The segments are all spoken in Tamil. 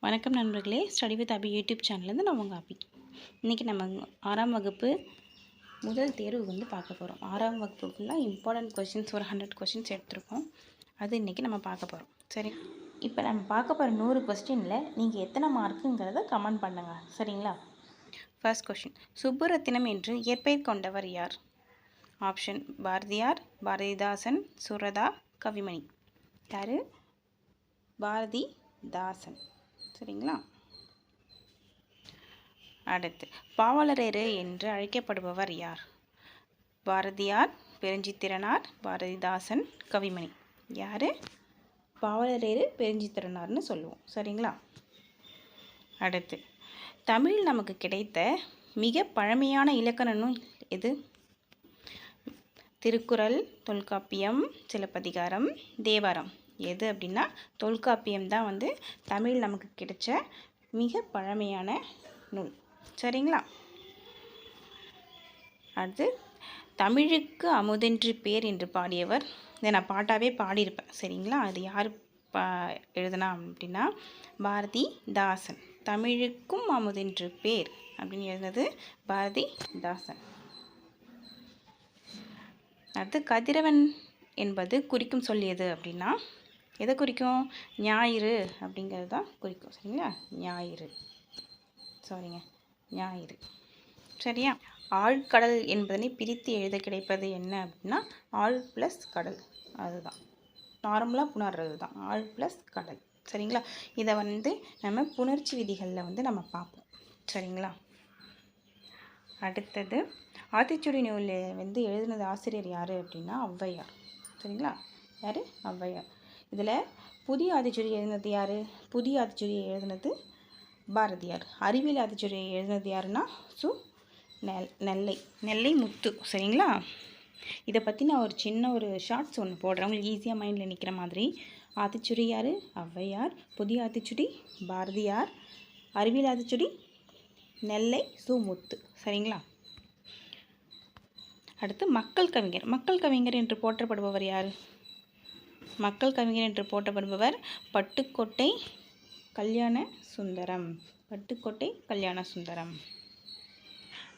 வணக்கம் நண்பர்களே, ஸ்டடி வித் அபி யூடியூப் சேனல்லேருந்து நான் உங்கள் அபி. இன்றைக்கி நம்ம 6ஆம் வகுப்பு முதல் தேர்வு பார்க்க போகிறோம். 6ஆம் வகுப்பு ஃபுல்லாக இம்பார்ட்டன்ட் கொஷின்ஸ் ஒரு 100 கொஷின்ஸ் எடுத்திருக்கோம். அது இன்றைக்கி நம்ம பார்க்க போகிறோம். சரி, இப்போ நம்ம பார்க்க போகிற 100 கொஸ்டினில் நீங்கள் எத்தனை மார்க்குங்கிறத கமெண்ட் பண்ணுங்கள். சரிங்களா? ஃபர்ஸ்ட் கொஷின், சுப்புரத்தினம் என்று இயற்பெயர் கொண்டவர் யார்? ஆப்ஷன் பாரதியார், பாரதிதாசன், சுரதா, கவிமணி. யார்? பாரதிதாசன். சரிங்களா? அடுத்து, பாவலரேறு என்று அழைக்கப்படுபவர் யார்? பாரதியார், பெருஞ்சித்திரனார், பாரதிதாசன், கவிமணி. யார்? பாவலரேறு பெருஞ்சித்திரனார்னு சொல்லுவோம். சரிங்களா? அடுத்து, தமிழ் நமக்கு கிடைத்த மிக பழமையான இலக்கண நூல் எது? திருக்குறள், தொல்காப்பியம், சிலப்பதிகாரம், தேவாரம். எது அப்படின்னா தொல்காப்பியம் தான் தமிழ் நமக்கு கிடைச்ச மிக பழமையான நூல். சரிங்களா? அடுத்து, தமிழுக்கு அமுதென்று பேர் என்று பாடியவர். இதை நான் பாட்டாவே பாடியிருப்பேன். சரிங்களா? அது யார் எழுதுனா அப்படின்னா பாரதிதாசன். தமிழுக்கும் அமுதென்று பேர் அப்படின்னு எழுதுனது பாரதிதாசன். அடுத்து, கதிரவன் என்பது குறிக்கும் சொல்லியது அப்படின்னா எதை குறிக்கும்? ஞாயிறு அப்படிங்கிறது தான் குறிக்கும். சரிங்களா? ஞாயிறு. ஞாயிறு. சரியா? ஆழ்கடல் என்பதனை பிரித்து எழுத கிடைப்பது என்ன அப்படின்னா ஆழ் ப்ளஸ் கடல். அதுதான் நார்மலாக புணர்றது தான் ஆழ் ப்ளஸ் கடல். சரிங்களா? இதை நம்ம புணர்ச்சி விதிகளில் நம்ம பார்ப்போம். சரிங்களா? அடுத்தது, ஆத்திச்சூடி நூலில் எழுதினது ஆசிரியர் யார் அப்படின்னா ஔவையார். சரிங்களா? யார்? ஔவையார். இதில் புதிய ஆத்திச்சூடி எழுதினது யார்? புதிய ஆத்திச்சூடியை எழுதினது பாரதியார். அறிவியல் ஆத்திச்சூடியை எழுதினது யாருன்னா நெல்லை முத்து. சரிங்களா? இதை பற்றி நான் ஒரு சின்ன ஷார்ட்ஸ் ஒன்று போடுறேன், உங்களுக்கு ஈஸியாக மைண்டில் நிற்கிற மாதிரி. ஆத்திச்சூடி யார்? ஔவையார். புதிய ஆத்திச்சூடி பாரதியார். அறிவியல் ஆத்திச்சூடி நெல்லை முத்து. சரிங்களா? அடுத்து, மக்கள் கவிஞர். மக்கள் கவிஞர் என்று போற்றப்படுபவர் யார்? மக்கள் கவிஞர் என்று போற்றப்படுபவர் பட்டுக்கோட்டை கல்யாண சுந்தரம். பட்டுக்கோட்டை கல்யாண சுந்தரம்.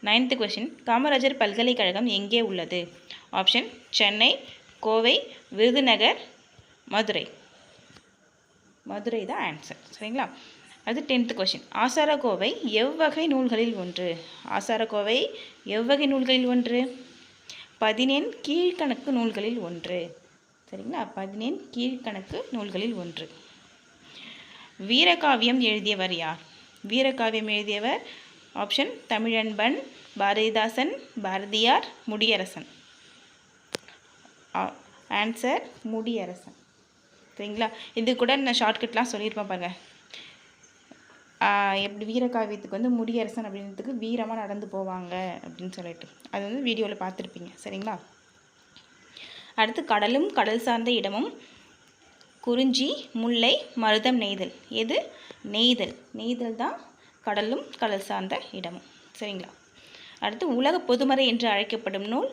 9th கொஷின், காமராஜர் பல்கலைக்கழகம் எங்கே உள்ளது? ஆப்ஷன் சென்னை, கோவை, விருதுநகர், மதுரை. மதுரை தான் ஆன்சர். சரிங்களா? அது 10th கொஷின், ஆசாரக்கோவை எவ்வகை நூல்களில் ஒன்று? ஆசாரக்கோவை எவ்வகை நூல்களில் ஒன்று? 14 கீழ்கணக்கு நூல்களில் ஒன்று. சரிங்களா? 14 கீழ்கணக்கு நூல்களில் ஒன்று. வீரகாவியம் எழுதியவர் யார்? வீரகாவியம் எழுதியவர் ஆப்ஷன் தமிழன்பன், பாரதிதாசன், பாரதியார், முடியரசன். ஆன்சர் முடியரசன். சரிங்களா? இது கூட நான் ஷார்ட்கட்லாம் சொல்லியிருப்பேன் பாருங்க. எப்படி வீரகாவியத்துக்கு முடியரசன் அப்படின்றதுக்கு வீரமாக நடந்து போவாங்க அப்படின்னு சொல்லிட்டு அது வீடியோவில் பார்த்துருப்பீங்க. சரிங்களா? அடுத்து, கடலும் கடல் சார்ந்த இடமும் குறிஞ்சி, முல்லை, மருதம், நெய்தல். எது? நெய்தல். நெய்தல் தான் கடலும் கடல் சார்ந்த இடமும். சரிங்களா? அடுத்து, உலக பொதுமறை என்று அழைக்கப்படும் நூல்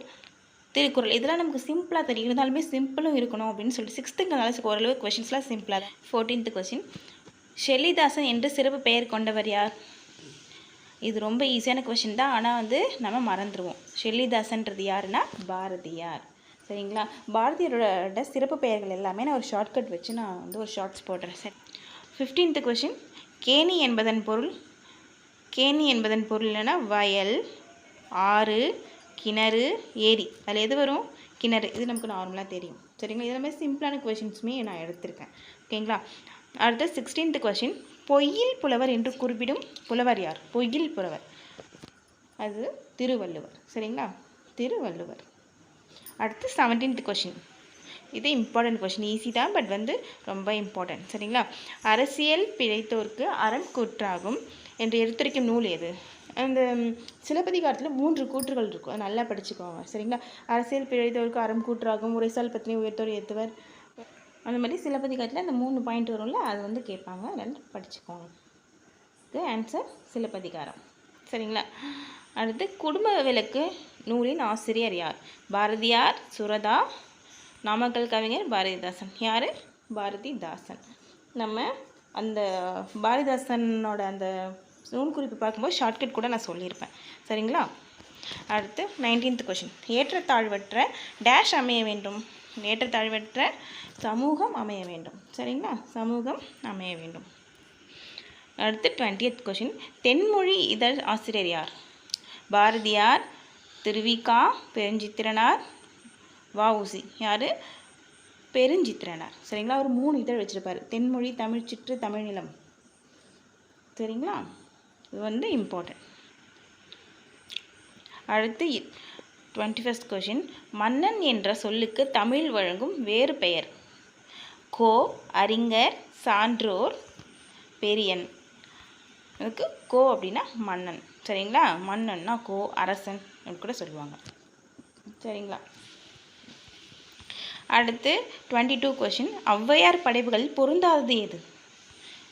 திருக்குறள். இதெல்லாம் நமக்கு சிம்பிளாக தெரியும், இருந்தாலுமே சிம்பிளும் இருக்கணும் அப்படின்னு சொல்லிட்டு 6th ஓரளவு கொஷின்ஸ்லாம் சிம்பிளாக தான். 14th கொஷின், ஷெல்லிதாசன் என்று சிறப்பு பெயர் கொண்டவர் யார்? இது ரொம்ப ஈஸியான கொஷின் தான், ஆனால் நம்ம மறந்துடுவோம். ஷெல்லிதாசன்றது யாருன்னா பாரதியார். சரிங்களா? பாரதியாரோட சிறப்பு பெயர்கள் எல்லாமே நான் ஒரு ஷார்ட்கட் வச்சு நான் ஒரு ஷார்ட்ஸ் போடுறேன். சரி, 15th கொஷின், கேணி என்பதன் பொருள்? கேணி என்பதன் பொருள் இல்லைன்னா வயல், ஆறு, கிணறு, ஏரி. அதில் எது வரும்? கிணறு. இது நமக்கு நார்மலாக தெரியும். சரிங்களா? இது மாதிரி சிம்பிளான கொஷின்ஸுமே நான் எடுத்திருக்கேன். ஓகேங்களா? அடுத்த 16th கொஷின், பொய்யில் புலவர் என்று குறிப்பிடும் புலவர் யார்? பொய்யில் புலவர் அது திருவள்ளுவர். சரிங்களா? திருவள்ளுவர். அடுத்து 17th கொஷின், இது இம்பார்ட்டன்ட் கொஷின், ஈஸி தான், பட் ரொம்ப இம்பார்ட்டன்ட். சரிங்களா? அரசியல் பிழைத்தோருக்கு அறம் கூற்றாகும் என்று எடுத்துரைக்கும் நூல் எது? அந்த சிலப்பதிகாரத்தில் 3 கூற்றுகள் இருக்கும், அது நல்லா படிச்சுக்கோங்க. சரிங்களா? அரசியல் பிழைத்தோருக்கு அறம் கூற்றாகும், உரைசால் பத்தினி உயர்த்தோர் ஏற்றுவர், அந்த மாதிரி சிலப்பதிகாரத்தில் அந்த 3 பாயிண்ட் வரும்ல, அது கேட்பாங்க, அதனால் படிச்சுக்கோங்க. இது ஆன்சர் சிலப்பதிகாரம். சரிங்களா? அடுத்து, குடும்ப விளக்கு நூலின் ஆசிரியர் யார்? பாரதியார், சுரதா, நாமக்கல் கவிஞர், பாரதிதாசன். யார்? பாரதிதாசன். நம்ம அந்த பாரதிதாசனோட அந்த நூல் குறிப்பு பார்க்கும்போது ஷார்ட்கட் கூட நான் சொல்லியிருப்பேன். சரிங்களா? அடுத்து 19th கொஷின். ஏற்றத்தாழ்வற்ற டேஷ் அமைய வேண்டும். ஏற்றத்தாழ்வற்ற சமூகம் அமைய வேண்டும். சரிங்களா? சமூகம் அமைய வேண்டும். அடுத்து 20th கொஷின். தென்மொழி இதழ் ஆசிரியர் யார்? பாரதியார், திருவிகா, பெருஞ்சித்திரனார், வஉசி. யார்? பெருஞ்சித்திரனார். சரிங்களா? ஒரு 3 இதழ் வச்சுருப்பார். தென்மொழி, தமிழ்ச்சிற்று, தமிழ்நிலம். சரிங்களா? இது இம்பார்ட்டன்ட். அடுத்து 21st கொஷின். மன்னன் என்ற சொல்லுக்கு தமிழ் வழங்கும் வேறு பெயர். கோ, அறிஞர், சான்றோர், பெரியன். அதுக்கு கோ அப்படின்னா மன்னன். சரிங்களா? மன்னன்னா கோ, அரசன் அப்படின்னு கூட சொல்லுவாங்க. சரிங்களா? அடுத்து 22 கொஷின். ஔவையார் படைப்புகளில் பொருந்தாதது எது?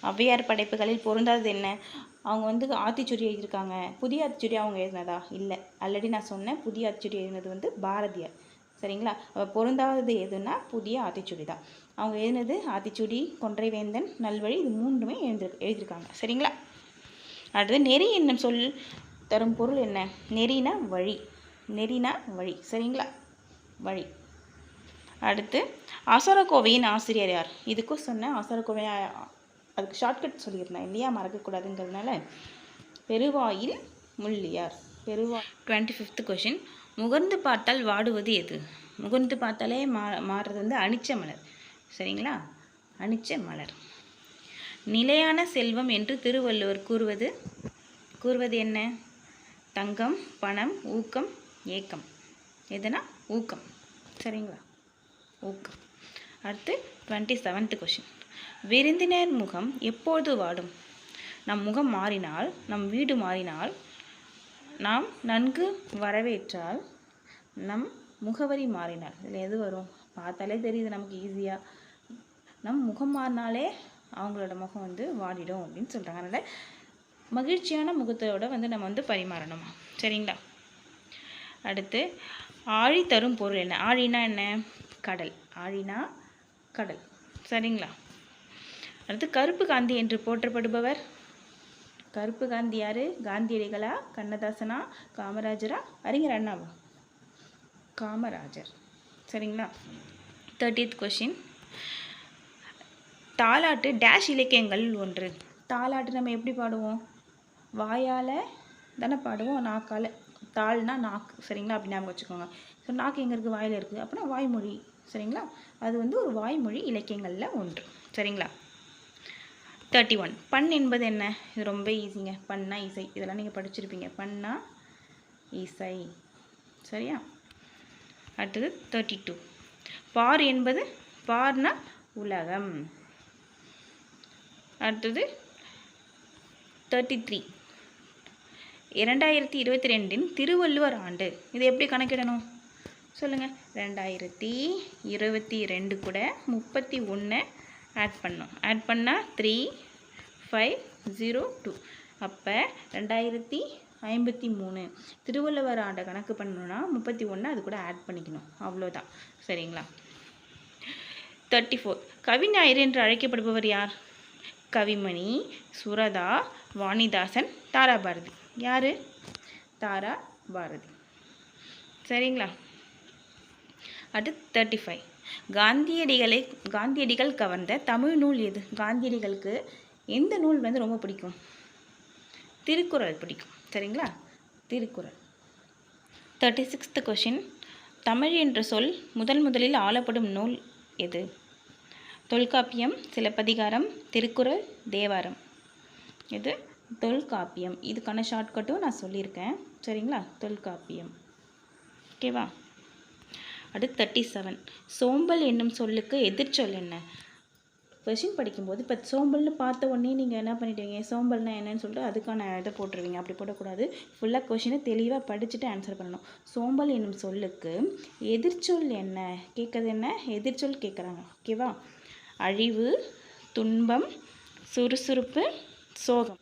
ஔவையார் படைப்புகளில் பொருந்தாதது என்ன? அவங்க ஆத்திச்சூடி எழுதியிருக்காங்க. புதிய ஆத்திச்சூடி அவங்க எழுதினதா? இல்லை. ஆல்ரெடி நான் சொன்னேன், புதிய ஆத்திச்சூடி எழுதினது பாரதியார். சரிங்களா? பொருந்தாதது எதுன்னா புதிய ஆத்திச்சூடி தான். அவங்க எழுதினது ஆத்திச்சூடி, கொன்றைவேந்தன், நல்வழி, இது 3மே எழுதியிருக்காங்க. சரிங்களா? அடுத்து நெறி என்னும் சொல் தரும் பொருள் என்ன? நெறினா வழி. நெறினா வழி. சரிங்களா? வழி. அடுத்து அசரக்கோவையின் ஆசிரியர் யார்? இதுக்கும் சொன்னேன், அசரக்கோவை அதுக்கு ஷார்ட்கட் சொல்லியிருந்தேன் இல்லையா, மறக்கக்கூடாதுங்கிறதுனால. பெருவாயில் முள்ளியார். 25th question. முகர்ந்து பார்த்தால் வாடுவது எது? முகர்ந்து பார்த்தாலே மாறுறது அனிச்ச மலர். சரிங்களா? அனிச்ச மலர். நிலையான செல்வம் என்று திருவள்ளுவர் கூறுவது என்ன? தங்கம், பணம், ஊக்கம், ஏக்கம். எதுனா ஊக்கம். சரிங்களா? ஊக்கம். அடுத்து 27th கொஷின். விருந்தினர் முகம் எப்போது வாடும்? நம் முகம் மாறினால், நம் வீடு மாறினால், நாம் நன்கு வரவேற்றால், நம் முகவரி மாறினால். இதில் எது வரும்? பார்த்தாலே தெரியுது நமக்கு ஈஸியாக. நம் முகம் மாறினாலே அவங்களோட முகம் வாடிடும் அப்படின்னு சொல்கிறாங்க. அதனால் மகிழ்ச்சியான முகத்தோடு நம்ம பரிமாறணுமா. சரிங்களா? அடுத்து ஆழி தரும் பொருள் என்ன? ஆழினா என்ன? கடல். ஆழினா கடல். சரிங்களா? அடுத்து கருப்பு காந்தி என்று போற்றப்படுபவர். கருப்பு காந்தி யாரு? காந்தியடிகளா, கண்ணதாசனா, காமராஜரா, அறிஞர் அண்ணாவா? காமராஜர். சரிங்களா? 30th question. தாலாட்டு டேஷ் இலக்கியங்கள் ஒன்று. தாலாட்டு நம்ம எப்படி பாடுவோம்? வாயால் தானே பாடுவோம், நாக்கால். தாள்னா நாக்கு. சரிங்களா? அப்படி ஞாபகம் வச்சுக்கோங்க. ஸோ நாக்கு எங்கே இருக்குது? வாயில் இருக்குது. அப்படின்னா வாய்மொழி. சரிங்களா? அது ஒரு வாய்மொழி இலக்கியங்களில் ஒன்று. சரிங்களா? 31. பண் என்பது என்ன? இது ரொம்ப ஈஸிங்க. பண்ணா இசை. இதெல்லாம் நீங்கள் படிச்சிருப்பீங்க. பண்ணா இசை. சரியா? அடுத்தது 32. பார் என்பது? பார்னா உலகம். அடுத்தது 33. 2022 திருவள்ளுவர் ஆண்டு. இது எப்படி கணக்கிடணும் சொல்லுங்கள்? 2022 கூட 31 ஆட் பண்ணோம். ஆட் பண்ணால் 3502. அப்போ 2053 திருவள்ளுவர் ஆண்டை கணக்கு பண்ணணும்னா 31 அது கூட ஆட் பண்ணிக்கணும். அவ்வளோதான். சரிங்களா? 34. கவிஞாயிறு என்று அழைக்கப்படுபவர் யார்? கவிமணி, சுரதா, வாணிதாசன், தாராபாரதி. யார்? தாரா பாரதி. சரிங்களா? அடுத்து 35. காந்தியடிகள் கவர்ந்த தமிழ் நூல் எது? காந்தியடிகளுக்கு எந்த நூல் ரொம்ப பிடிக்கும்? திருக்குறள் பிடிக்கும். சரிங்களா? திருக்குறள். 36th question. தமிழ் என்ற சொல் முதலில் ஆளப்படும் நூல் எது? தொல்காப்பியம், சிலப்பதிகாரம், திருக்குறள், தேவாரம். இது தொல்காப்பியம். இதுக்கான ஷார்ட்கட்டும் நான் சொல்லியிருக்கேன். சரிங்களா? தொல்காப்பியம். ஓகேவா? அடுத்து 37. சோம்பல் என்னும் சொல்லுக்கு எதிர்ச்சொல் என்ன? கொஷின் படிக்கும்போது இப்போ சோம்பல்னு பார்த்த உடனே நீங்கள் என்ன பண்ணிட்டீங்க? சோம்பல்னா என்னன்னு சொல்லிட்டு அதுக்கான இதை போட்டுருவீங்க. அப்படி போடக்கூடாது. ஃபுல்லாக கொஷினை தெளிவாக படிச்சுட்டு ஆன்சர் பண்ணணும். சோம்பல் என்னும் சொல்லுக்கு எதிர்ச்சொல் என்ன? கேட்குறது என்ன? எதிர்ச்சொல் கேட்குறாங்க. ஓகேவா? அழிவு, துன்பம், சுறுசுறுப்பு, சோகம்.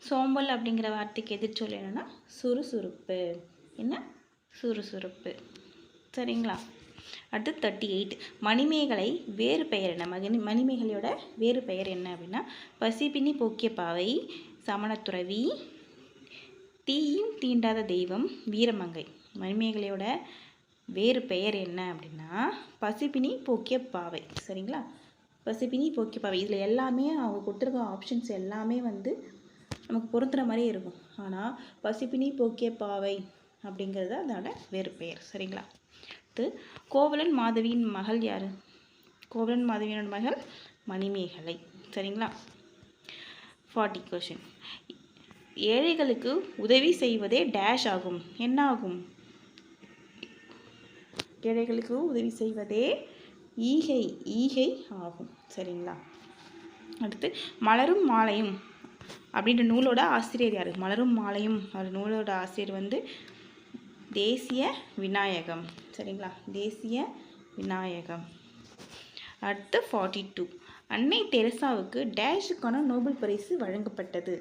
சோம்பல் அப்படிங்கிற வார்த்தைக்கு எதிர்ச்சொல் என்னென்னா சுறுசுறுப்பு. என்ன? சுறுசுறுப்பு. சரிங்களா? அடுத்து 38 மணிமேகலை வேறு பெயர் என்ன? மணிமேகலையோட வேறு பெயர் என்ன அப்படின்னா பசிப்பினி போக்கிய பாவை, சமணத்துறவி, தீயும் தீண்டாத தெய்வம், வீரமங்கை. மணிமேகலையோட வேறு பெயர் என்ன அப்படின்னா பசிப்பினி போக்கிய பாவை. சரிங்களா? பசிப்பினி போக்கிய பாவை. இதில் எல்லாமே அவங்க கொடுத்துருக்க ஆப்ஷன்ஸ் எல்லாமே வந்து நமக்கு பொருத்துகிற மாதிரியே இருக்கும். ஆனால் பசிப்பினி போக்கிய பாவை அப்படிங்கிறது அதோட வேறு பெயர். சரிங்களா? அடுத்து கோவலன் மாதவியின் மகள் யார்? கோவலன் மாதவியோட மகள் மணிமேகலை. சரிங்களா? 40 கொஷின். ஏழைகளுக்கு உதவி செய்வதே டேஷ் ஆகும். என்ன ஆகும்? ஏழைகளுக்கு உதவி செய்வதே ஈகை ஆகும். சரிங்களா? அடுத்து மலரும் மாலையும் அப்படின்ற நூலோட ஆசிரியர் யார்? மலரும் மாலையும் ஒரு நூலோட ஆசிரியர் வந்து தேசிய விநாயகம். சரிங்களா? தேசிய விநாயகம். அடுத்து 42 அன்னை தெரசாவுக்கு டேஷுக்கான நோபல் பரிசு வழங்கப்பட்டது.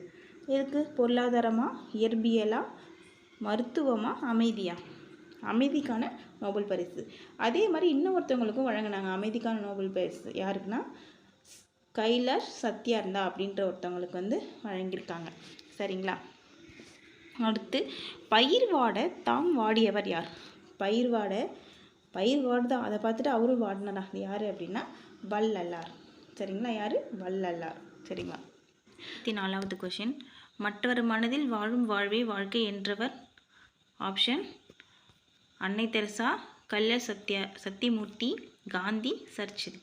எதுக்கு? பொருளாதாரமா, இயற்பியலா, மருத்துவமா, அமைதியா? அமைதிக்கான நோபல் பரிசு. அதே மாதிரி இன்னொருத்தவங்களுக்கும் வழங்கினாங்க அமைதிக்கான நோபல் பரிசு. யாருக்குன்னா கைலாஷ் சத்யார்த்தா அப்படின்ற ஒருத்தவங்களுக்கு வந்து வழங்கியிருக்காங்க. சரிங்களா? அடுத்து பயிர் வாட தாம் வாடியவர் யார்? பயிர் வாடுதான், அதை பார்த்துட்டு அவரும் வாடினாரா? யார் அப்படின்னா வள்ளலார். சரிங்களா? யார்? வள்ளலார். சரிங்களா? 4வது கொஷின். மற்றவர் மனதில் வாழும் வாழ்வே வாழ்க்கை என்றவர். ஆப்ஷன் அன்னை தெரசா, கைலாஷ் சத்தியமூர்த்தி, காந்தி, சர்ச்சில்.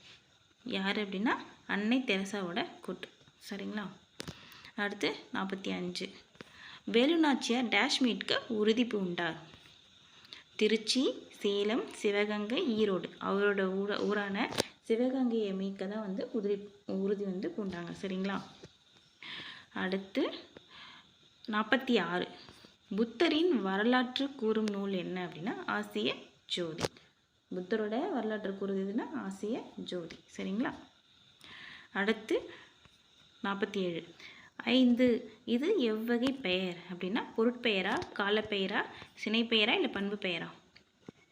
யார் அப்படின்னா அன்னை தெரசாவோட கூட்டு. சரிங்களா? அடுத்து 45 வேலுநாச்சியார் டேஷ் மீட்க உறுதி பூண்டார். திருச்சி, சேலம், சிவகங்கை, ஈரோடு. அவரோட ஊரான சிவகங்கையை மீட்க தான் வந்து உறுதி வந்து பூண்டாங்க. சரிங்களா? அடுத்து 46 புத்தரின் வரலாற்று கூறும் நூல் என்ன அப்படின்னா ஆசிய ஜோதி. புத்தரோட வரலாற்று கூறுதுன்னா ஆசிய ஜோதி. சரிங்களா? அடுத்து 47 5 இது எவ்வகை பெயர் அப்படின்னா பொருட்பெயரா, காலப்பெயரா, சினைப்பெயரா, இல்லை பண்பு பெயரா?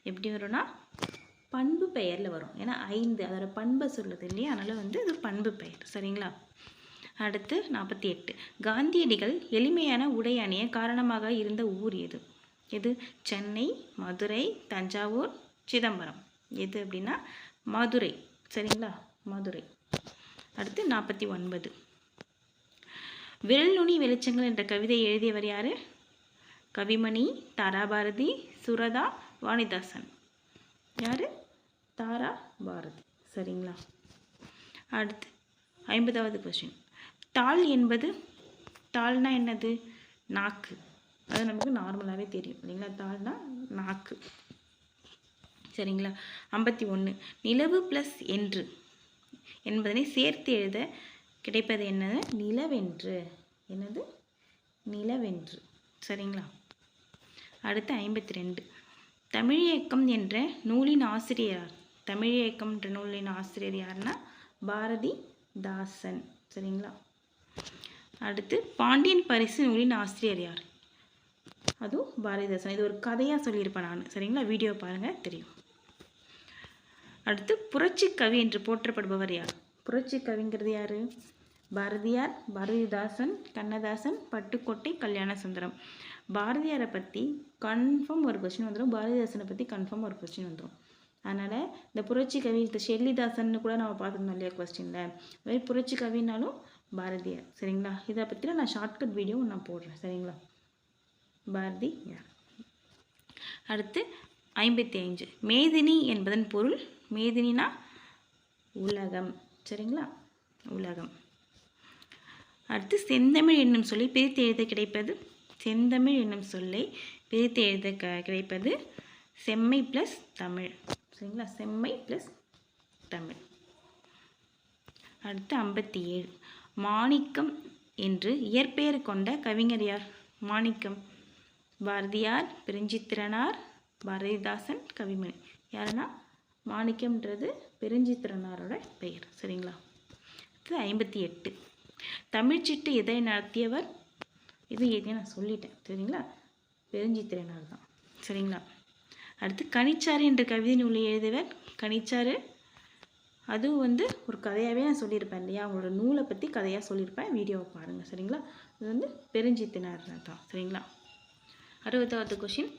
எப்படி வரும்னா பண்பு பெயரில் வரும். ஏன்னா 5 அதோட பண்பை சொல்லுது இல்லையா? அதனால் வந்து இது பண்பு பெயர். சரிங்களா? அடுத்து 48 காந்தியடிகள் எளிமையான உடை அணிய காரணமாக இருந்த ஊர் எது? எது? சென்னை, மதுரை, தஞ்சாவூர், சிதம்பரம். எது அப்படின்னா மதுரை. சரிங்களா? மதுரை. அடுத்து 49 விரல் நுனி வெளிச்சங்கள் என்ற கவிதை எழுதியவர் யார்? கவிமணி, தாராபாரதி, சுரதா, வாணிதாசன். யார்? தாராபாரதி. சரிங்களா? அடுத்து 50வது கொஸ்டின். தாள் என்பது, தாள்னா என்னது? நாக்கு. அது நமக்கு நார்மலாகவே தெரியும் இல்லைங்களா? தாள்னா நாக்கு. சரிங்களா? 51 நிலவு ப்ளஸ் என்று என்பதனை சேர்த்து எழுத கிடைப்பது என்னது? நிலவென்று. என்னது? நிலவென்று. சரிங்களா? அடுத்து 52 தமிழியக்கம் என்ற நூலின் ஆசிரியர். தமிழியக்கம் என்ற நூலின் ஆசிரியர் யாருன்னா பாரதிதாசன். சரிங்களா? அடுத்து பாண்டியன் பரிசு நூலின் ஆசிரியர் யார்? அதுவும் பாரதிதாசன். இது ஒரு கதையாக சொல்லியிருப்பேன் நான். சரிங்களா? வீடியோ பாருங்கள் தெரியும். அடுத்து புரட்சி கவி என்று போற்றப்படுபவர் யார்? புரட்சி கவிங்கிறது யார்? பாரதியார், பாரதிதாசன், கண்ணதாசன், பட்டுக்கோட்டை, கல்யாணசுந்தரம். பாரதியாரை பற்றி கன்ஃபார்ம் ஒரு கொஸ்டின் வந்துடும், பாரதிதாசனை பற்றி கன்ஃபார்ம் ஒரு கொஸ்டின் வந்துடும். அதனால் இந்த புரட்சி கவி, இந்த ஷெல்லிதாசன் கூட நம்ம பார்த்துருந்தோம் இல்லையா கொஸ்டினில், அதே புரட்சி கவினாலும் பாரதியார். சரிங்களா? இதை பற்றி நான் ஷார்ட்கட் வீடியோ நான் போடுறேன். சரிங்களா? பாரதியார். அடுத்து 55 மேதினி என்பதன் பொருள். மேதினா உலகம். சரிங்களா? உலகம். அடுத்து செந்தமிழ் என்னும் சொல்லி பிரித்து எழுத கிடைப்பது. செந்தமிழ் என்னும் சொல்லை பிரித்து எழுத கிடைப்பது செம்மை ப்ளஸ் தமிழ். சரிங்களா? செம்மை ப்ளஸ் தமிழ். அடுத்து 57 மாணிக்கம் என்று இயற்பெயர் கொண்ட கவிஞர் யார்? மாணிக்கம். பாரதியார், பெருஞ்சித்திரனார், பாரதிதாசன், கவிமணி. யாருன்னா மாணிக்கம்ன்றது பெருஞ்சித்திரனாரோட பெயர். சரிங்களா? அடுத்து 58 தமிழ்ச்சிட்டு எதை நடத்தியவர்? இது எதையும் நான் சொல்லிட்டேன். சரிங்களா? பெருஞ்சித்திரனார் தான். சரிங்களா? அடுத்து கனிச்சாறு என்ற கவிதை நூலை எழுதியவர் கனிச்சாறு. அதுவும் வந்து ஒரு கதையாகவே நான் சொல்லியிருப்பேன் இல்லையா, அவங்களோட நூலை பற்றி கதையாக சொல்லியிருப்பேன், வீடியோவை பாருங்கள் சரிங்களா. இது வந்து பெருஞ்சித்தினார் தான் சரிங்களா. 60வது கொஷின்,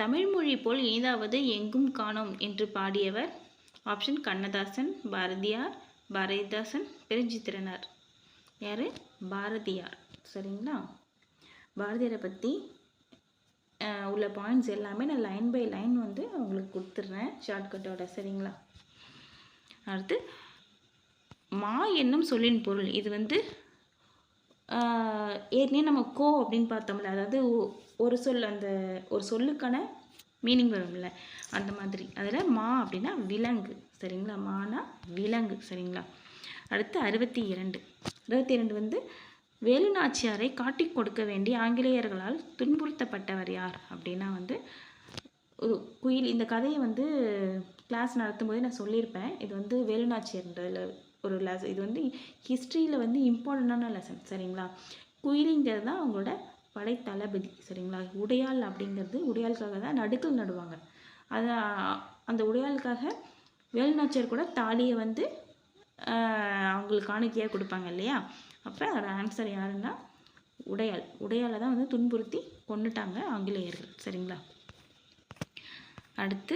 தமிழ்மொழி போல் இனிதாவது எங்கும் காணோம் என்று பாடியவர். ஆப்ஷன் கண்ணதாசன், பாரதியார், பாரதிதாசன், பெருஞ்சித்திரனார். யார்? பாரதியார் சரிங்களா. பாரதியாரை பற்றி உள்ள பாயிண்ட்ஸ் எல்லாமே நான் லைன் பை லைன் வந்து உங்களுக்கு கொடுத்துட்றேன் ஷார்ட்கட்டோட சரிங்களா. அடுத்து மா என்னும் சொல்லின் பொருள். இது வந்து ஏற்கனவே நம்ம கோ அப்படின்னு பார்த்தோம்ல, அதாவது ஒரு சொல், அந்த ஒரு சொல்லுக்கான மீனிங் வரும்ல அந்த மாதிரி. அதில் மா அப்படின்னா விலங்கு சரிங்களா. மானா விலங்கு சரிங்களா. அடுத்து 62 வந்து வேலுநாச்சியாரை காட்டி கொடுக்க வேண்டி ஆங்கிலேயர்களால் துன்புறுத்தப்பட்டவர் யார் அப்படின்னா வந்து குயில். இந்த கதையை வந்து கிளாஸ் நடத்தும் போதே நான் சொல்லியிருப்பேன். இது வந்து வேலுநாச்சியர்ன்றதில் ஒரு லெசன். இது வந்து ஹிஸ்ட்ரியில் வந்து இம்பார்ட்டண்டான லெசன் சரிங்களா. குயிலிங்கிறது தான் அவங்களோட படை தளபதி சரிங்களா. உடையாள் அப்படிங்கிறது உடையாளுக்காக தான் நடுக்கல் நடுவாங்க. அதை அந்த உடையாளுக்காக வேலுநாச்சியார் கூட தாலியை வந்து அவங்களுக்கு காணிக்கையாக கொடுப்பாங்க இல்லையா. அப்போ அதோட ஆன்சர் யாருன்னா உடையாளை தான் வந்து துன்புறுத்தி கொண்டுட்டாங்க ஆங்கிலேயர்கள் சரிங்களா. அடுத்து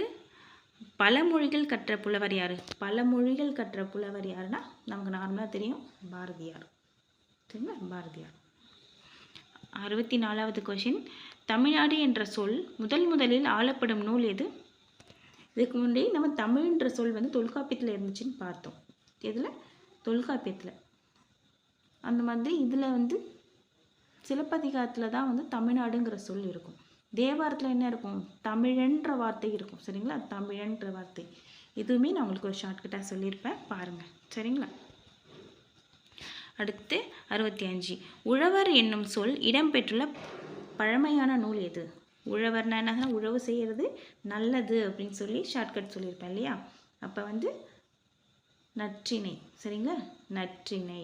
பழமொழிகள் கற்ற புலவர் யார்? பழமொழிகள் கற்ற புலவர் யாருன்னா நமக்கு நார்மலாக தெரியும், பாரதியார் சரிங்களா. பாரதியார். 64வது கொஷின், தமிழ்நாடு என்ற சொல் முதலில் ஆளப்படும் நூல் எது? இதுக்கு முன்னாடி நம்ம தமிழ்ன்ற சொல் வந்து தொல்காப்பியத்தில் இருந்துச்சுன்னு பார்த்தோம். இதில் தொல்காப்பியத்தில் அந்த மாதிரி இதில் வந்து சிலப்பதிகாரத்தில் தான் வந்து தமிழ்நாடுங்கிற சொல் இருக்கும். தேவாரத்தில் என்ன இருக்கும்? தமிழன்ற வார்த்தை இருக்கும் சரிங்களா. தமிழன்ற வார்த்தை இதுவுமே நான் உங்களுக்கு ஒரு ஷார்ட்கட்டாக சொல்லியிருப்பேன், பாருங்கள் சரிங்களா. அடுத்து 65, உழவர் என்னும் சொல் இடம்பெற்றுள்ள பழமையான நூல் எது? உழவர்னா என்ன? உழவு செய்கிறது நல்லது அப்படின்னு சொல்லி ஷார்ட்கட் சொல்லியிருப்பேன் இல்லையா. அப்போ வந்து நற்றிணை சரிங்களா. நற்றிணை.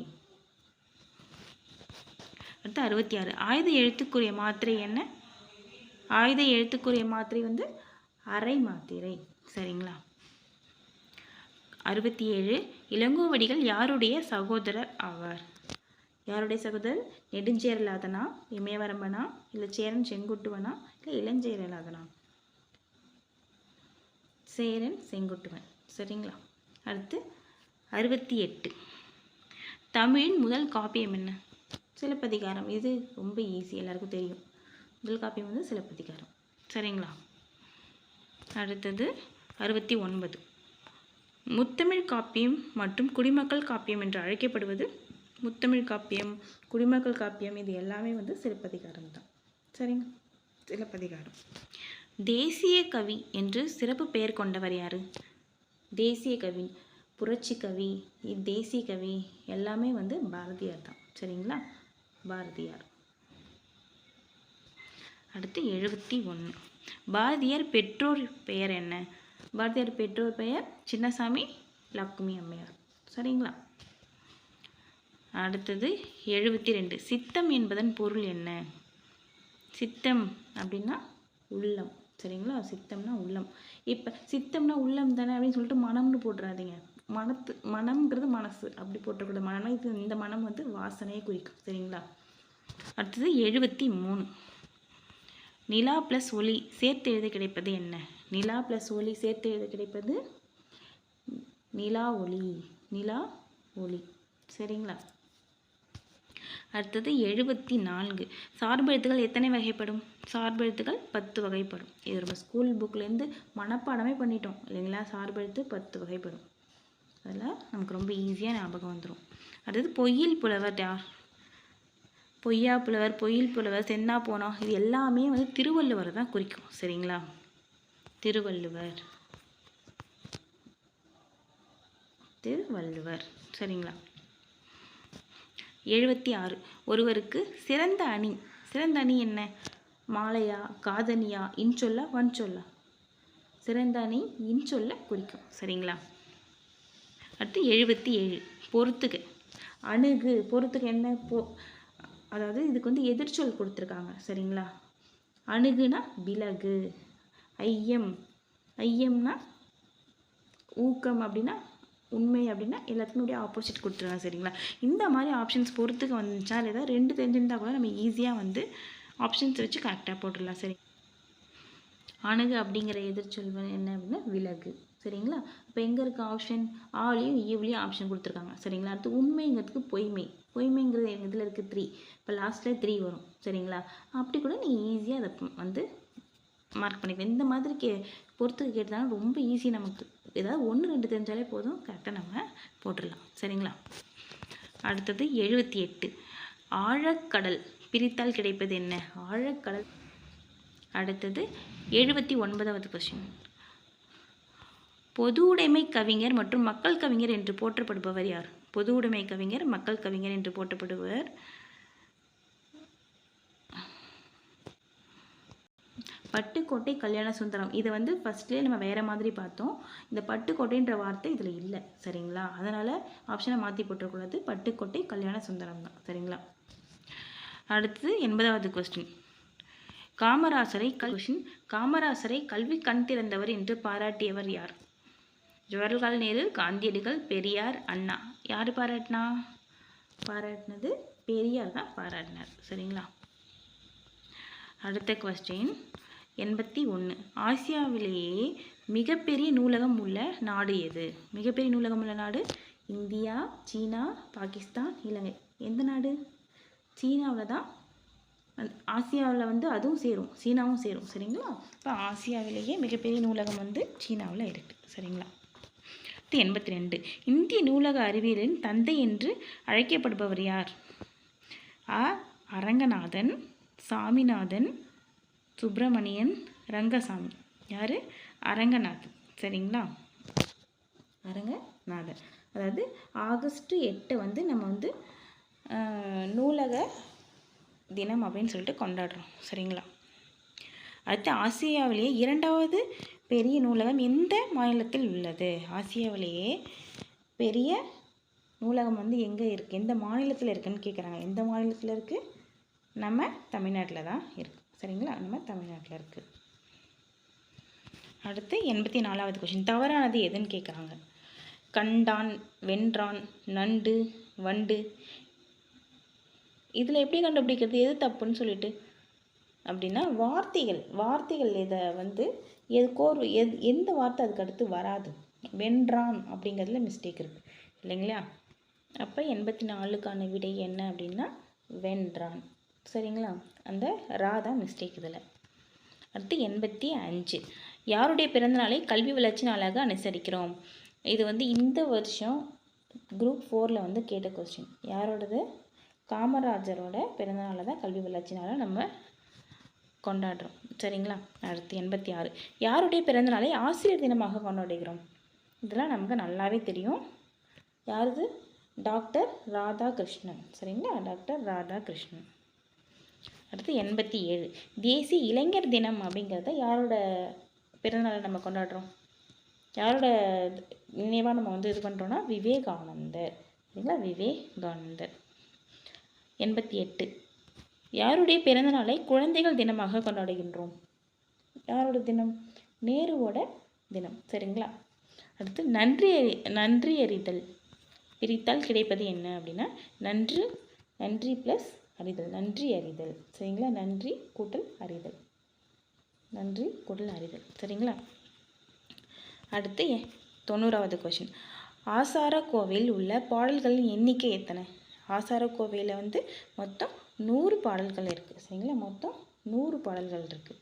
அடுத்து 66, ஆயுத எழுத்துக்குரிய மாத்திரை என்ன? ஆயுத எழுத்துக்குரிய மாத்திரை வந்து அரை மாத்திரை சரிங்களா. 67, இளங்கோவடிகள் யாருடைய சகோதரர் ஆவார்? யாருடைய சகோதரர்? நெடுஞ்சேரலாதனா, இமயவரம்பனா, இல்லை சேரன் செங்குட்டுவனா, இல்லை இளஞ்சேரலாதனா? சேரன் செங்குட்டுவன் சரிங்களா. அடுத்து 68, தமிழின் முதல் காப்பியம் என்ன? சிலப்பதிகாரம். இது ரொம்ப ஈஸி, எல்லாருக்கும் தெரியும். முதல் காப்பியம் வந்து சிலப்பதிகாரம் சரிங்களா. அடுத்தது 69, முத்தமிழ் காப்பியம் மற்றும் குடிமக்கள் காப்பியம் என்று அழைக்கப்படுவது? முத்தமிழ் காப்பியம், குடிமக்கள் காப்பியம் இது எல்லாமே வந்து சிலப்பதிகாரம் தான் சரிங்க. சிலப்பதிகாரம். தேசிய கவி என்று சிறப்பு பெயர் கொண்டவர் யார்? தேசிய கவி, புரட்சி கவி, தேசிய கவி எல்லாமே வந்து பாரதியார் தான் சரிங்களா. பாரதியார். அடுத்து 71, பாரதியார் பெற்றோர் பெயர் என்ன? பாரதியார் பெற்றோர் பெயர் சின்னசாமி, லக்குமி அம்மையார் சரிங்களா. அடுத்தது 72, சித்தம் என்பதன் பொருள் என்ன? சித்தம் அப்படின்னா உள்ளம் சரிங்களா. சித்தம்னா உள்ளம். இப்போ சித்தம்னா உள்ளம் தானே அப்படின்னு சொல்லிட்டு மனம்னு போட்டுறாதீங்க. மனம்ங்கிறது மனசு அப்படி போட்டக்கூடாது. மனம்னா இது, இந்த மனம் வந்து வாசனையை குறிக்கும் சரிங்களா. அடுத்தது 73, நிலா ப்ளஸ் ஒளி சேர்த்து எழுத கிடைப்பது என்ன? நிலா ப்ளஸ் ஒளி சேர்த்து எழுத கிடைப்பது நிலா ஒளி. நிலா ஒளி சரிங்களா. அடுத்தது 74, சார்பெழுத்துகள் எத்தனை வகைப்படும்? சார்பெழுத்துகள் 10 வகைப்படும். இது நம்ம ஸ்கூல் புக்லேருந்து மனப்பாடமே பண்ணிட்டோம் இல்லைங்களா. சார்பெழுத்து 10 வகைப்படும். அதில் நமக்கு ரொம்ப ஈஸியாக ஞாபகம் வந்துடும். அடுத்தது பொய்யில் புலவர் யார்? பொய்யா புலவர், பொய்யில் புலவர், சென்னா போனா இது எல்லாமே வந்து திருவள்ளுவர் தான் குறிக்கும் சரிங்களா. திருவள்ளுவர். திருவள்ளுவர் சரிங்களா. 76, ஒருவருக்கு சிறந்த அணி. சிறந்த அணி என்ன? மாலையா, காதணியா, இன்சொல்லா, வன்சொல்லா? சிறந்த அணி இன்சொல்ல குறிக்கும் சரிங்களா. அடுத்து 77, பொறுத்துக. அணுகு, பொறுத்துக என்ன? அதாவது இதுக்கு வந்து எதிர்ச்சொல் கொடுத்துருக்காங்க சரிங்களா. அணுகுனா விலகு, ஐயம், ஐயம்னா ஊக்கம் அப்படின்னா உண்மை அப்படின்னா எல்லாத்துக்கும் அப்படியே ஆப்போசிட் கொடுத்துருங்க. சரிங்களா? இந்த மாதிரி ஆப்ஷன்ஸ் பொறுத்துக்கு வந்துச்சா இல்லை ஏதாவது 2 தெரிஞ்சிருந்தால் கூட நம்ம ஈஸியாக வந்து ஆப்ஷன்ஸ் வச்சு கரெக்டாக போட்டுடலாம். சரி, அணுகு அப்படிங்கிற எதிர்ச்சொல்வன் என்ன அப்படின்னா விலகு. சரிங்களா? இப்போ எங்கே இருக்க ஆப்ஷன் ஆலையும் ஈவ்லையும் ஆப்ஷன் கொடுத்துருக்காங்க. சரிங்களா? அடுத்து உண்மைங்கிறதுக்கு பொய்மை. பொய்மைங்கிறது எங்கள் இதில் இருக்குது 3. இப்போ லாஸ்ட்டில் 3 வரும். சரிங்களா? அப்படி கூட நீங்கள் ஈஸியாக அதை வந்து மார்க் பண்ணிக்கலாம். இந்த மாதிரி பொறுத்துக்கு கேட்டாலும் ரொம்ப ஈஸி. நமக்கு ஏதாவது 1 2 தெரிஞ்சாலே போதும், கரெக்டாக நம்ம போட்டுடலாம். சரிங்களா? அடுத்தது 78. ஆழக்கடல் பிரித்தால் கிடைப்பது என்ன? ஆழக்கடல். அடுத்தது 79வது கொஸ்டின். பொது உடைமை கவிஞர் மற்றும் மக்கள் கவிஞர் என்று போற்றப்படுபவர் யார்? பொது உடைமை கவிஞர், மக்கள் கவிஞர் என்று போற்றப்படுபவர் பட்டுக்கோட்டை கல்யாண சுந்தரம். இதை வந்து ஃபர்ஸ்ட்லேயே நம்ம வேறு மாதிரி பார்த்தோம். இந்த பட்டுக்கோட்டைன்ற வார்த்தை இதில் இல்லை. சரிங்களா? அதனால் ஆப்ஷனை மாற்றி போட்டக்கூடாது. பட்டுக்கோட்டை கல்யாண சுந்தரம் தான். சரிங்களா? அடுத்தது 80வது கொஸ்டின். காமராசரை கல்வி கண் திறந்தவர் என்று பாராட்டியவர் யார்? ஜவஹர்லால் நேரு, காந்தியடிகள், பெரியார், அண்ணா. யார் பாராட்டினது பெரியார் தான் பாராட்டினார். சரிங்களா? அடுத்த கொஸ்டின் 81. ஆசியாவிலேயே மிகப்பெரிய நூலகம் உள்ள நாடு எது? மிகப்பெரிய நூலகம் உள்ள நாடு இந்தியா, சீனா, பாகிஸ்தான், இலங்கை. எந்த நாடு? சீனாவில் தான். ஆசியாவில் வந்து அதுவும் சேரும், சீனாவும் சேரும். சரிங்களா? இப்போ ஆசியாவிலேயே மிகப்பெரிய நூலகம் வந்து சீனாவில் இருக்குது. சரிங்களா? 82. இந்திய நூலக அறிவியலின் தந்தை என்று அழைக்கப்படுபவர் யார்? அரங்கநாதன், சாமிநாதன், சுப்பிரமணியன், ரங்கசாமி. யார்? அரங்கநாதன். சரிங்களா? அரங்கநாதன். அதாவது ஆகஸ்ட் 8 வந்து நம்ம வந்து நூலக தினம் அப்படின்னு சொல்லிட்டு கொண்டாடுறோம். சரிங்களா? அடுத்து ஆசியாவிலேயே 2வது பெரிய நூலகம் எந்த மாநிலத்தில் உள்ளது? ஆசியாவிலேயே பெரிய நூலகம் வந்து எங்கே இருக்குது, எந்த மாநிலத்தில் இருக்குதுன்னு கேட்குறாங்க. எந்த மாநிலத்தில் இருக்குது? நம்ம தமிழ்நாட்டில் தான் இருக்குது. சரிங்களா? நம்ம தமிழ்நாட்டில் இருக்குது. அடுத்து 84வது கொஸ்டின். தவறானது எதுன்னு கேட்குறாங்க. கண்டான், வென்றான், நண்டு, வண்டு. இதில் எப்படி கண்டுபிடிக்கிறது எது தப்புன்னு சொல்லிட்டு அப்படின்னா வார்த்தைகள் இதை வந்து எந்த வார்த்தை அதுக்கு அடுத்து வராது. வென்றான் அப்படிங்கிறதுல மிஸ்டேக் இருக்குது இல்லைங்களா? அப்போ 84க்கான விடை என்ன அப்படின்னா வென்றான். சரிங்களா? அந்த ரா தான் மிஸ்டேக் இதில். அடுத்து 85. யாருடைய பிறந்தநாளை கல்வி வளர்ச்சி நாளாக அனுசரிக்கிறோம்? இது வந்து இந்த வருஷம் குரூப் 4ல் வந்து கேட்ட கொஸ்டின். யாரோடது? காமராஜரோட பிறந்தநாளை தான் கல்வி வளர்ச்சி நாளாக நம்ம கொண்டாடுறோம். சரிங்களா? அடுத்து 86. யாருடைய பிறந்தநாளை ஆசிரியர் தினமாக கொண்டாடுகிறோம்? இதெல்லாம் நமக்கு நல்லாவே தெரியும். யாருது? டாக்டர் ராதாகிருஷ்ணன். சரிங்களா? டாக்டர் ராதாகிருஷ்ணன். அடுத்து 87. தேசிய இளைஞர் தினம் அப்படிங்கிறத யாரோட பிறந்தநாளை நம்ம கொண்டாடுறோம்? யாரோட நினைவாக நம்ம வந்து இது பண்ணுறோன்னா விவேகானந்தர். சரிங்களா? விவேகானந்தர். 88. யாருடைய பிறந்தநாளை குழந்தைகள் தினமாக கொண்டாடுகின்றோம்? யாரோட தினம்? நேருவோட தினம். சரிங்களா? அடுத்து நன்றி அறிதல் பிரித்தால் கிடைப்பது என்ன அப்படின்னா நன்றி ப்ளஸ் அறிதல். நன்றி அறிதல். சரிங்களா? நன்றி கூட்டல் அறிதல். நன்றி கூட்டல் அறிதல். சரிங்களா? அடுத்து 90வது கொஸ்டின். ஆசாரக்கோவையில் உள்ள பாடல்களின் எண்ணிக்கை எத்தனை? ஆசாரக்கோவையில் வந்து மொத்தம் 100 பாடல்கள் இருக்குது. சரிங்களா? மொத்தம் 100 பாடல்கள் இருக்குது.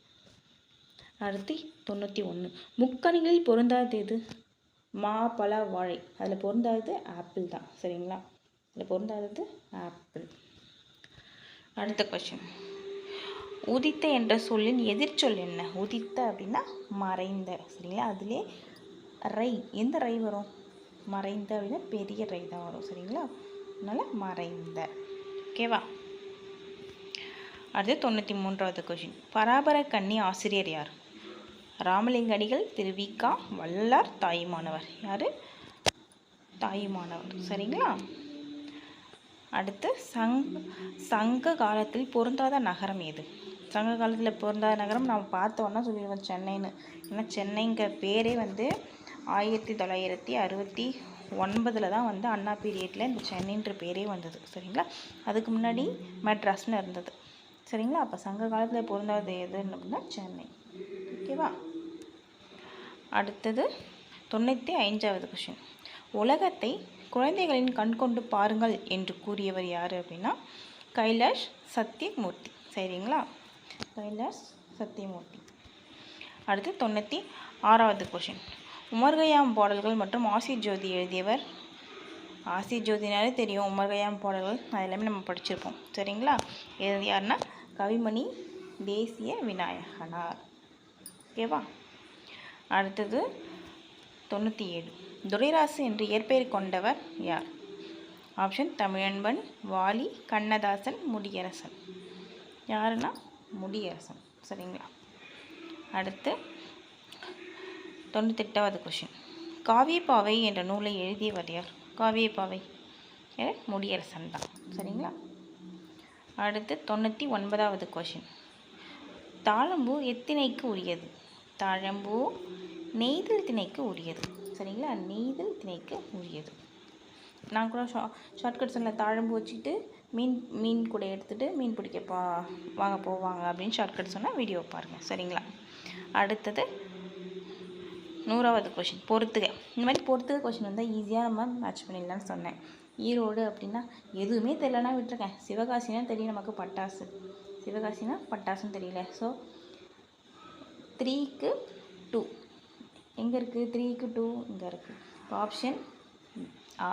அடுத்து 91. முக்கணிகளில் பொருந்தாதது எது? மா, பழ, வாழை. அதில் பொருந்தாதது ஆப்பிள் தான். சரிங்களா? அதில் பொருந்தாதது ஆப்பிள். அடுத்த கொஸ்டின். உதித்த என்ற சொல்லின் எதிர்ச்சொல் என்ன? உதித்த அப்படின்னா மறைந்த. சரிங்களா? அதிலே ரை எந்த ரை வரும்? மறைந்த அப்படின்னா பெரிய ரை தான் வரும். சரிங்களா? அதனால் மறைந்த. ஓகேவா? அடுத்து 93வது கொஸ்டின். பராபர கன்னி ஆசிரியர் யார்? ராமலிங்க அடிகள், திருவிக்கா, வள்ளலார், தாயுமானவர். யார்? தாயுமானவர். சரிங்களா? அடுத்து சங்க காலத்தில் பொருந்தாத நகரம் எது? சங்க காலத்தில் பொருந்தாத நகரம் நம்ம பார்த்தோன்னா சொல்லிடுவோம் சென்னைன்னு. ஏன்னா சென்னைங்கிற பேரே வந்து 1969 தான் வந்து அண்ணா பீரியடில் இந்த சென்னைன்ற பேரே வந்தது. சரிங்களா? அதுக்கு முன்னாடி மெட்ராஸ்னு இருந்தது. சரிங்களா? அப்போ சங்க காலத்தில் பொருந்தாதது எதுன்னு அப்படின்னா சென்னை. ஓகேவா? அடுத்தது 95வது கொஷின். உலகத்தை குழந்தைகளின் கண்கொண்டு பாருங்கள் என்று கூறியவர் யார் அப்படின்னா கைலாஷ் சத்யமூர்த்தி. சரிங்களா? கைலாஷ் சத்யமூர்த்தி. அடுத்து 96வது கொஷின். உமர்கயாம் பாடல்கள் மற்றும் ஆசி ஜோதி எழுதியவர்? ஆசி ஜோதினாலே தெரியும், உமர்கயாம் பாடல்கள் அது எல்லாமே நம்ம படிச்சிருப்போம். சரிங்களா? இது யாருன்னா கவிமணி தேசிய விநாயகனார். ஓகேவா? அடுத்தது 97. துரைராசு என்று இயற்பெயர் கொண்டவர் யார்? ஆப்ஷன் தமிழன்பன், வாலி, கண்ணதாசன், முடியரசன். யாருன்னா முடியரசன். சரிங்களா? அடுத்து 98வது கொஷின். காவியப்பாவை என்ற நூலை எழுதியவர் யார்? காவியப்பாவை முடியரசன் தான். சரிங்களா? அடுத்து 99வது கொஷின். தாழம்பூ எத்திணைக்கு உரியது? தாழம்பூ நெய்தல் திணைக்கு உரியது. சரிங்களா? நெய்தல் திணைக்கு உரியது. நான் கூட ஷார்ட்கட் சொன்ன தாழம்பூ வச்சுக்கிட்டு மீன் கூட எடுத்துகிட்டு மீன் பிடிக்க வாங்க போவாங்க அப்படின்னு ஷார்ட்கட் சொன்னால் வீடியோ பாருங்கள். சரிங்களா? அடுத்தது 100வது கொஷின். பொறுத்துக. இந்த மாதிரி பொறுத்துக கொஷின் வந்தால் ஈஸியாக நம்ம மேட்ச் பண்ணிடலான்னு சொன்னேன். ஈரோடு அப்படின்னா எதுவுமே தெரியலனா விட்டுருக்கேன். சிவகாசினா தெரியும் நமக்கு, பட்டாசு. சிவகாசினா பட்டாசுன்னு தெரியல. ஸோ 3க்கு 2 எங்கே இருக்குது? 3க்கு 2 இங்கே இருக்குது. இப்போ ஆப்ஷன் ஆ.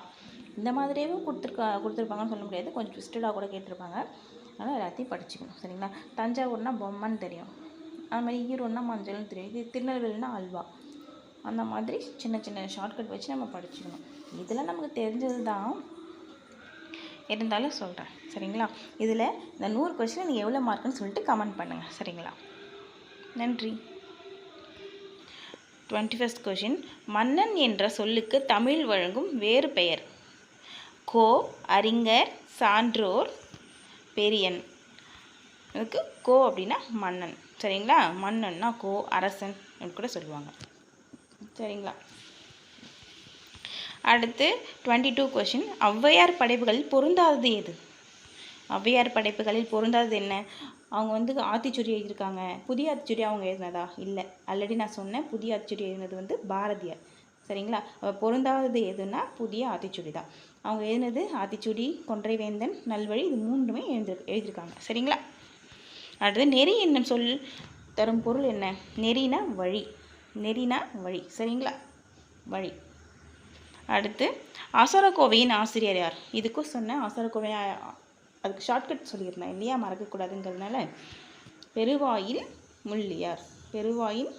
இந்த மாதிரியே கொடுத்துருப்பாங்கன்னு சொல்ல முடியாது, கொஞ்சம் ட்விஸ்டடாக கூட கேட்டிருப்பாங்க. அதனால் எல்லாத்தையும் படிச்சுக்கணும். சரிங்களா? தஞ்சாவூர்னா பொம்மைன்னு தெரியும், அது மாதிரி ஈரோடுனா மஞ்சள்னு தெரியும், இது திருநெல்வேலினா அல்வா. அந்த மாதிரி சின்ன சின்ன ஷார்ட்கட் வச்சு நம்ம படிச்சுக்கணும். இதெல்லாம் நமக்கு தெரிஞ்சது தான், இருந்தாலும் சொல்கிறேன். சரிங்களா? இதில் இந்த 100 கொஸ்டின் நீங்கள் எவ்வளோ மார்க்குன்னு சொல்லிட்டு கமெண்ட் பண்ணுங்கள். சரிங்களா? நன்றி. 21st question. மன்னன் என்ற சொல்லுக்கு தமிழ் வழங்கும் வேறு பெயர்? கோ, அறிஞர், சான்றோர், பெரியன். இதுக்கு கோ அப்படின்னா மன்னன். சரிங்களா? மன்னன்னா கோ, அரசன் கூட சொல்லுவாங்க. சரிங்களா? அடுத்து 22 கொஷின். ஔவையார் படைப்புகளில் பொருந்தாதது எது? ஔவையார் படைப்புகளில் பொருந்தாதது என்ன? அவங்க வந்து ஆத்திச்சூடி எழுதியிருக்காங்க. புதிய ஆத்திச்சூடி அவங்க எழுதினதா? இல்லை. ஆல்ரெடி நான் சொன்னேன், புதிய ஆத்திச்சூடி எழுதினது வந்து பாரதியார். சரிங்களா? பொருந்தாதது எதுனா புதிய ஆத்திச்சூடி தான். அவங்க எழுதினது ஆத்திச்சூடி, கொன்றைவேந்தன், நல்வழி, இது 3மே எழுதியிருக்காங்க. சரிங்களா? அடுத்து நெறி என்னும் சொல் தரும் பொருள் என்ன? நெறினா வழி. நெறினா வழி. சரிங்களா? வழி. அடுத்து ஆசாரக்கோவையின் ஆசிரியர் யார்? இதுக்கும் சொன்னேன், ஆசாரக்கோவை அதுக்கு ஷார்ட்கட் சொல்லியிருந்தேன் இல்லையா, மறக்கக்கூடாதுங்கிறதுனால. பெருவாயில் முள்ளியார். பெருவாயின்